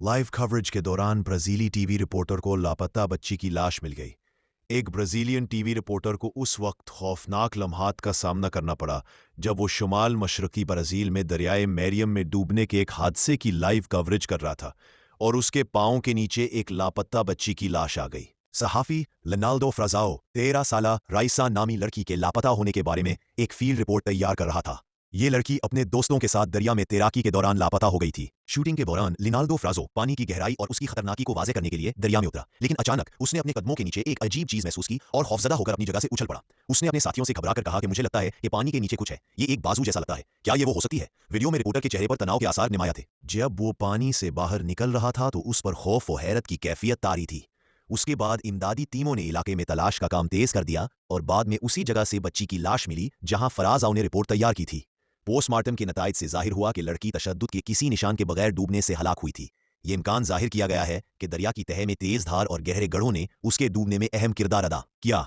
Live coverage के दौरान ब्राजीली TV reporter को लापता बच्ची की लाश मिल गई। एक ब्राजीलियन टीवी रिपोर्टर को उस वक्त खौफनाक लम्हात का सामना करना पड़ा जब वो शुमाल मशरकी ब्राज़ील में दरियाए मैरियम में डूबने के एक हादसे की लाइव कवरेज कर रहा था और उसके पांव के नीचे एक लापता बच्ची की लाश आ गई। सहाफ़ी लिनाल्डो फ्राज़ाओ 13 साला राइसा नामी लड़की के लापता होने के बारे में एक फील्ड रिपोर्ट तैयार कर रहा था। ये लड़की अपने दोस्तों के साथ दरिया में तैराकी के दौरान लापता हो गई थी। शूटिंग के दौरान लिनाल्डो फ्राज़ो पानी की गहराई और उसकी खतरनाकी को वाज़ेह करने के लिए दरिया में उतरा, लेकिन अचानक उसने अपने कदमों के नीचे एक अजीब चीज महसूस की और खौफजदा होकर अपनी जगह से उछल पड़ा। उसने अपने साथियों से घबराकर कहा कि मुझे लगता है कि पानी के नीचे कुछ है, ये एक बाजू जैसा लगता है, क्या ये वो हो सकती है? वीडियो में रिपोर्टर के चेहरे पर तनाव के आसार नुमाया थे। जब वो पानी से बाहर निकल रहा था तो उस पर खौफ और हैरत की कैफियत तारी थी। उसके बाद इमदादी टीमों ने इलाके में तलाश का काम तेज कर दिया और बाद में उसी जगह से बच्ची की लाश मिली जहां फराज़ाओ ने रिपोर्ट तैयार की थी। पोस्टमार्टम के नताइज से जाहिर हुआ कि लड़की तशद्दुद के किसी निशान के बगैर डूबने से हलाक हुई थी। ये इम्कान जाहिर किया गया है कि दरिया की तह में तेज धार और गहरे गढ़ों ने उसके डूबने में अहम किरदार अदा किया।